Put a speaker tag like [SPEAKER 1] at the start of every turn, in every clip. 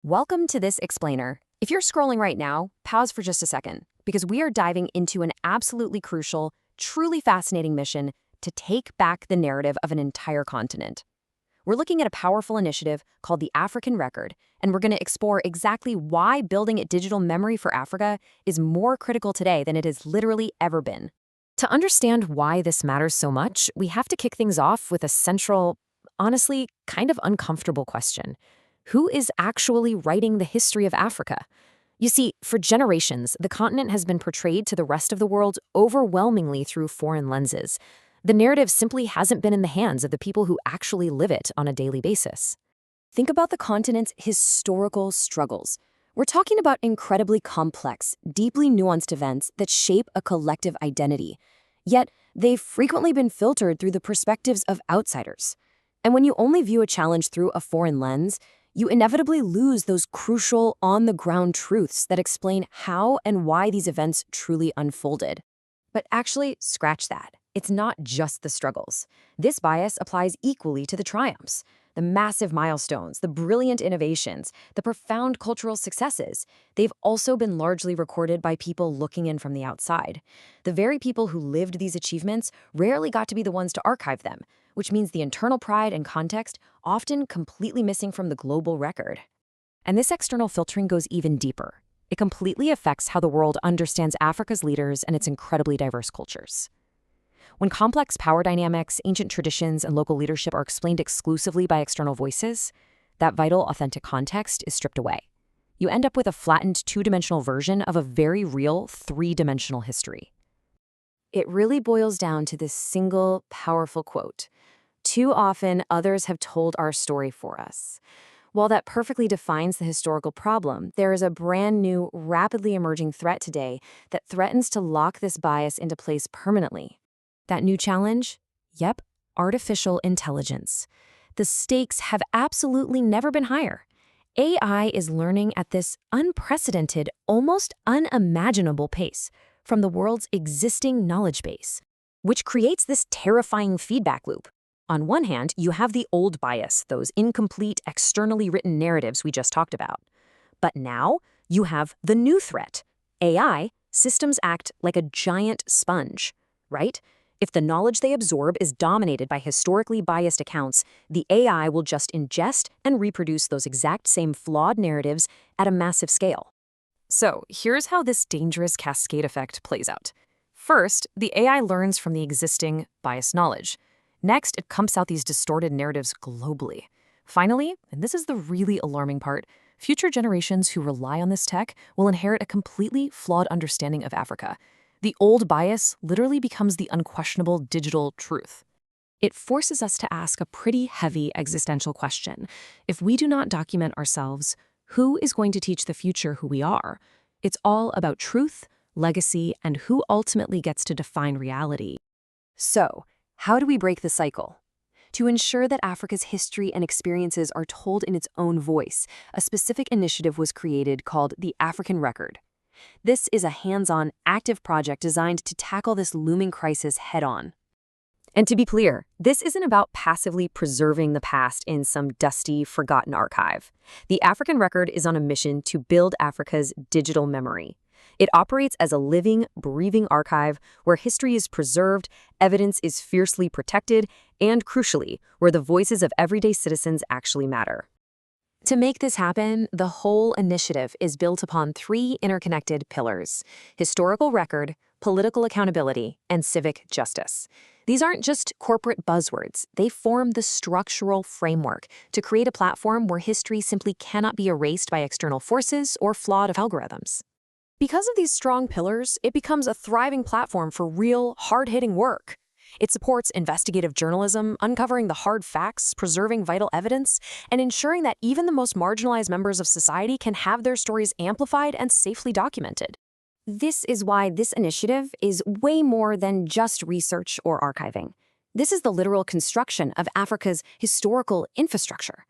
[SPEAKER 1] Welcome to this explainer. If you're scrolling right now, pause for just a second, because we are diving into an absolutely crucial, truly fascinating mission to take back the narrative of an entire continent. We're looking at a powerful initiative called the African Record, and we're going to explore exactly why building a digital memory for Africa is more critical today than it has literally ever been. To understand why this matters so much, we have to kick things off with a central, honestly, kind of uncomfortable question. Who is actually writing the history of Africa? You see, for generations, the continent has been portrayed to the rest of the world overwhelmingly through foreign lenses. The narrative simply hasn't been in the hands of the people who actually live it on a daily basis. Think about the continent's historical struggles. We're talking about incredibly complex, deeply nuanced events that shape a collective identity. Yet, they've frequently been filtered through the perspectives of outsiders. And when you only view a challenge through a foreign lens, you inevitably lose those crucial, on-the-ground truths that explain how and why these events truly unfolded. But actually, scratch that. It's not just the struggles. This bias applies equally to the triumphs, the massive milestones, the brilliant innovations, the profound cultural successes. They've also been largely recorded by people looking in from the outside. The very people who lived these achievements rarely got to be the ones to archive them, which means the internal pride and context often completely missing from the global record. And this external filtering goes even deeper. It completely affects how the world understands Africa's leaders and its incredibly diverse cultures. When complex power dynamics, ancient traditions, and local leadership are explained exclusively by external voices, that vital, authentic context is stripped away. You end up with a flattened two-dimensional version of a very real three-dimensional history. It really boils down to this single, powerful quote. Too often, others have told our story for us. While that perfectly defines the historical problem, there is a brand new, rapidly emerging threat today that threatens to lock this bias into place permanently. That new challenge? Yep, artificial intelligence. The stakes have absolutely never been higher. AI is learning at this unprecedented, almost unimaginable pace from the world's existing knowledge base, which creates this terrifying feedback loop. On one hand, you have the old bias, those incomplete, externally written narratives we just talked about. But now, you have the new threat. AI, systems act like a giant sponge, right? If the knowledge they absorb is dominated by historically biased accounts, the AI will just ingest and reproduce those exact same flawed narratives at a massive scale. So, here's how this dangerous cascade effect plays out. First, the AI learns from the existing biased knowledge. Next, it pumps out these distorted narratives globally. Finally, and this is the really alarming part, future generations who rely on this tech will inherit a completely flawed understanding of Africa. The old bias literally becomes the unquestionable digital truth. It forces us to ask a pretty heavy existential question. If we do not document ourselves, who is going to teach the future who we are? It's all about truth, legacy, and who ultimately gets to define reality. So, how do we break the cycle? To ensure that Africa's history and experiences are told in its own voice, a specific initiative was created called the African Record. This is a hands-on, active project designed to tackle this looming crisis head-on. And to be clear, this isn't about passively preserving the past in some dusty, forgotten archive. The African Record is on a mission to build Africa's digital memory. It operates as a living, breathing archive where history is preserved, evidence is fiercely protected, and crucially, where the voices of everyday citizens actually matter. To make this happen, the whole initiative is built upon three interconnected pillars: historical record, political accountability, and civic justice. These aren't just corporate buzzwords. They form the structural framework to create a platform where history simply cannot be erased by external forces or flawed algorithms. Because of these strong pillars, it becomes a thriving platform for real, hard-hitting work. It supports investigative journalism, uncovering the hard facts, preserving vital evidence, and ensuring that even the most marginalized members of society can have their stories amplified and safely documented. This is why this initiative is way more than just research or archiving. This is the literal construction of Africa's historical infrastructure.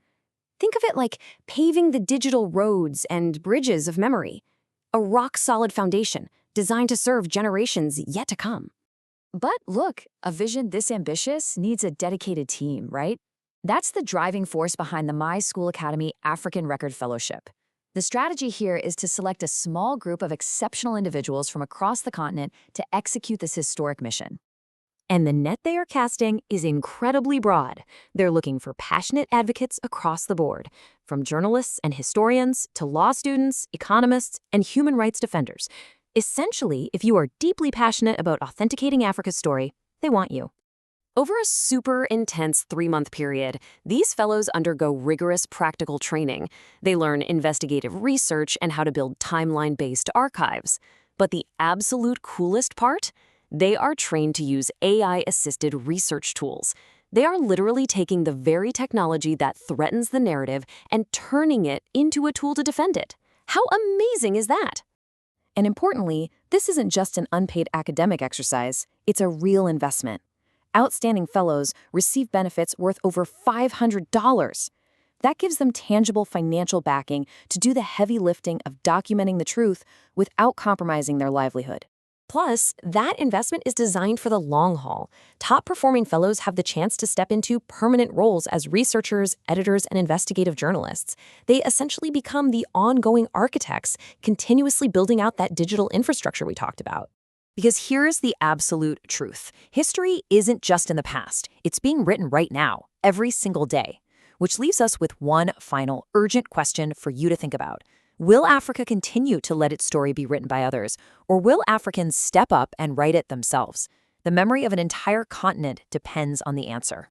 [SPEAKER 1] Think of it like paving the digital roads and bridges of memory, a rock-solid foundation designed to serve generations yet to come. But look, a vision this ambitious needs a dedicated team, right? That's the driving force behind the My School Academy African Record Fellowship.
[SPEAKER 2] The strategy here is to select a small group of exceptional individuals from across the continent to execute this historic mission.
[SPEAKER 1] And the net they are casting is incredibly broad. They're looking for passionate advocates across the board, from journalists and historians to law students, economists, and human rights defenders. Essentially, if you are deeply passionate about authenticating Africa's story, they want you. Over a super intense 3-month period, these fellows undergo rigorous practical training. They learn investigative research and how to build timeline-based archives. But the absolute coolest part? They are trained to use AI-assisted research tools. They are literally taking the very technology that threatens the narrative and turning it into a tool to defend it. How amazing is that? And importantly, this isn't just an unpaid academic exercise, it's a real investment. Outstanding fellows receive benefits worth over $500. That gives them tangible financial backing to do the heavy lifting of documenting the truth without compromising their livelihood. Plus, that investment is designed for the long haul. Top-performing fellows have the chance to step into permanent roles as researchers, editors, and investigative journalists. They essentially become the ongoing architects, continuously building out that digital infrastructure we talked about. Because here's the absolute truth. History isn't just in the past. It's being written right now, every single day. Which leaves us with one final urgent question for you to think about. Will Africa continue to let its story be written by others, or will Africans step up and write it themselves? The memory of an entire continent depends on the answer.